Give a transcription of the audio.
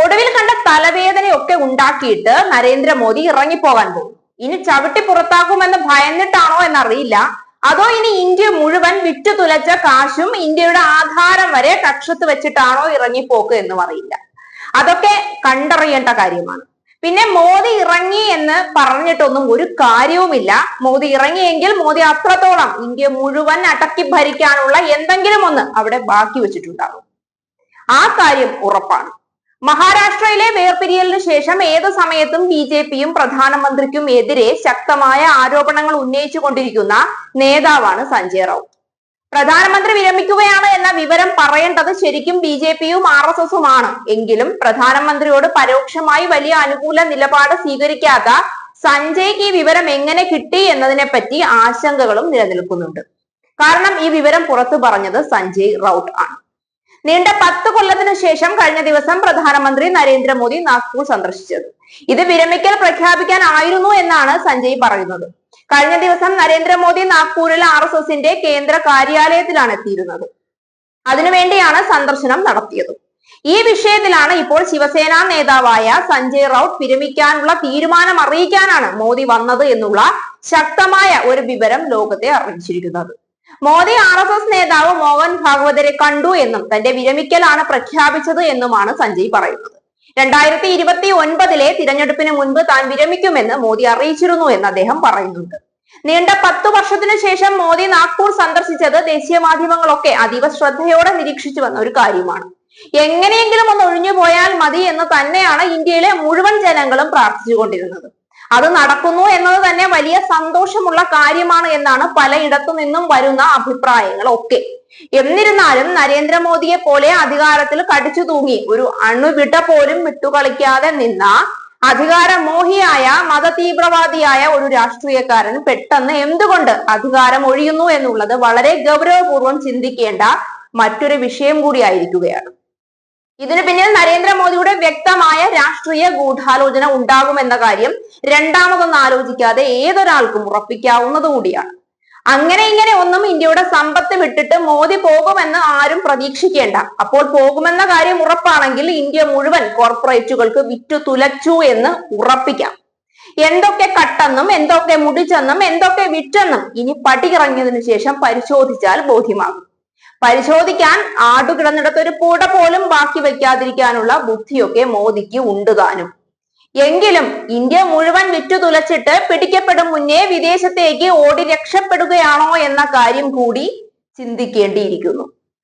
ഒടുവിൽ കണ്ട തലവേദനയൊക്കെ ഉണ്ടാക്കിയിട്ട് നരേന്ദ്രമോദി ഇറങ്ങിപ്പോകാൻ പോകും. ഇനി ചവിട്ടി പുറത്താക്കുമെന്ന് ഭയന്നിട്ടാണോ എന്നറിയില്ല, അതോ ഇനി ഇന്ത്യ മുഴുവൻ വിറ്റു തുലച്ച കാശും ഇന്ത്യയുടെ ആധാരം വരെ കക്ഷത്ത് വെച്ചിട്ടാണോ ഇറങ്ങിപ്പോക്ക് എന്നും അറിയില്ല. അതൊക്കെ കണ്ടറിയേണ്ട കാര്യമാണ്. പിന്നെ മോദി ഇറങ്ങി എന്ന് പറഞ്ഞിട്ടൊന്നും ഒരു കാര്യവുമില്ല. മോദി ഇറങ്ങിയെങ്കിൽ മോദി അത്രത്തോളം ഇന്ത്യ മുഴുവൻ അടക്കി ഭരിക്കാനുള്ള എന്തെങ്കിലും ഒന്ന് അവിടെ ബാക്കി വെച്ചിട്ടുണ്ടാകും. ആ കാര്യം ഉറപ്പാണ്. മഹാരാഷ്ട്രയിലെ വേർപിരിയലിന് ശേഷം ഏത് സമയത്തും ബി.ജെ.പിയും പ്രധാനമന്ത്രിക്കും എതിരെ ശക്തമായ ആരോപണങ്ങൾ ഉന്നയിച്ചു കൊണ്ടിരിക്കുന്ന നേതാവാണ് സഞ്ജയ് റൌട്ട്. പ്രധാനമന്ത്രി വിരമിക്കുകയാണ് എന്ന വിവരം പറയേണ്ടത് ശരിക്കും ബി.ജെ.പിയും ആർ.എസ്.എസുമാണ്. എങ്കിലും പ്രധാനമന്ത്രിയോട് പരോക്ഷമായി വലിയ അനുകൂല നിലപാട് സ്വീകരിക്കാത്ത സഞ്ജയ്ക്ക് ഈ വിവരം എങ്ങനെ കിട്ടി എന്നതിനെ പറ്റി ആശങ്കകളും നിലനിൽക്കുന്നുണ്ട്. കാരണം ഈ വിവരം പുറത്തു പറഞ്ഞത് സഞ്ജയ് റൌട്ട് ആണ്. നീണ്ട 10 കൊല്ലത്തിനു ശേഷം കഴിഞ്ഞ ദിവസം പ്രധാനമന്ത്രി നരേന്ദ്രമോദി നാഗ്പൂർ സന്ദർശിച്ചത്. ഇത് വിരമിക്കൽ പ്രഖ്യാപിക്കാനായിരുന്നു എന്നാണ് സഞ്ജയ് പറയുന്നത്. കഴിഞ്ഞ ദിവസം നരേന്ദ്രമോദി നാഗ്പൂരിൽ ആർ.എസ്.എസിന്റെ കേന്ദ്ര കാര്യാലയത്തിലാണ് എത്തിയിരുന്നത്. അതിനുവേണ്ടിയാണ് സന്ദർശനം നടത്തിയത്. ഈ വിഷയത്തിലാണ് ഇപ്പോൾ ശിവസേന നേതാവായ സഞ്ജയ് റൌട്ട് വിരമിക്കാനുള്ള തീരുമാനം അറിയിക്കാനാണ് മോദി വന്നത് എന്നുള്ള ശക്തമായ ഒരു വിവരം ലോകത്തെ അറിയിച്ചിരിക്കുന്നത്. മോദി ആർ.എസ്.എസ് നേതാവ് മോഹൻ ഭാഗവതരെ കണ്ടു എന്നും തന്റെ വിരമിക്കലാണ് പ്രഖ്യാപിച്ചത് എന്നുമാണ് സഞ്ജയ് പറയുന്നത്. 2029 തിരഞ്ഞെടുപ്പിന് മുൻപ് താൻ വിരമിക്കുമെന്ന് മോദി അറിയിച്ചിരുന്നു എന്ന് അദ്ദേഹം പറയുന്നുണ്ട്. നീണ്ട 10 വർഷത്തിനു ശേഷം മോദി നാഗ്പൂർ സന്ദർശിച്ചത് ദേശീയ മാധ്യമങ്ങളൊക്കെ അതീവ ശ്രദ്ധയോടെ നിരീക്ഷിച്ചു വന്ന ഒരു കാര്യമാണ്. എങ്ങനെയെങ്കിലും ഒന്ന് ഒഴിഞ്ഞു പോയാൽ മതി എന്ന് തന്നെയാണ് ഇന്ത്യയിലെ മുഴുവൻ ജനങ്ങളും പ്രാർത്ഥിച്ചുകൊണ്ടിരുന്നത്. അത് നടക്കുന്നു എന്നത് തന്നെ വലിയ സന്തോഷമുള്ള കാര്യമാണ് എന്നാണ് പലയിടത്തു നിന്നും വരുന്ന അഭിപ്രായങ്ങളൊക്കെ. എന്നിരുന്നാലും നരേന്ദ്രമോദിയെ പോലെ അധികാരത്തിൽ കടിച്ചു തൂങ്ങി ഒരു അണുവിട പോലും വിട്ടുകളിക്കാതെ നിന്ന അധികാരമോഹിയായ മതതീവ്രവാദിയായ ഒരു രാഷ്ട്രീയക്കാരൻ പെട്ടെന്ന് എന്തുകൊണ്ട് അധികാരം ഒഴിയുന്നു എന്നുള്ളത് വളരെ ഗൗരവപൂർവ്വം ചിന്തിക്കേണ്ട മറ്റൊരു വിഷയം കൂടിയായിരിക്കുകയാണ്. ഇതിനു പിന്നിൽ നരേന്ദ്രമോദിയുടെ വ്യക്തമായ രാഷ്ട്രീയ ഗൂഢാലോചന ഉണ്ടാകുമെന്ന കാര്യം രണ്ടാമതൊന്നും ആലോചിക്കാതെ ഏതൊരാൾക്കും ഉറപ്പിക്കാവുന്നത് കൂടിയാണ്. അങ്ങനെ ഇങ്ങനെ ഒന്നും ഇന്ത്യയുടെ സമ്പത്ത് വിട്ടിട്ട് മോദി പോകുമെന്ന് ആരും പ്രതീക്ഷിക്കേണ്ട. അപ്പോൾ പോകുമെന്ന കാര്യം ഉറപ്പാണെങ്കിൽ ഇന്ത്യ മുഴുവൻ കോർപ്പറേറ്റുകൾക്ക് വിറ്റു തുലച്ചു എന്ന് ഉറപ്പിക്കാം. എന്തൊക്കെ കട്ടെന്നും എന്തൊക്കെ മുടിച്ചെന്നും എന്തൊക്കെ വിറ്റെന്നും ഇനി പടിയിറങ്ങിയതിനു ശേഷം പരിശോധിച്ചാൽ ബോധ്യമാകും. പരിശോധിക്കാൻ ആടുകിടന്നിടത്ത് ഒരു പൂട പോലും ബാക്കി വെക്കാതിരിക്കാനുള്ള ബുദ്ധിയൊക്കെ മോദിക്ക് ഉണ്ട് താനും. എങ്കിലും ഇന്ത്യ മുഴുവൻ വിറ്റു തുലച്ചിട്ട് പിടിക്കപ്പെടും മുന്നേ വിദേശത്തേക്ക് ഓടി രക്ഷപ്പെടുകയാണോ എന്ന കാര്യം കൂടി ചിന്തിക്കേണ്ടിയിരിക്കുന്നു.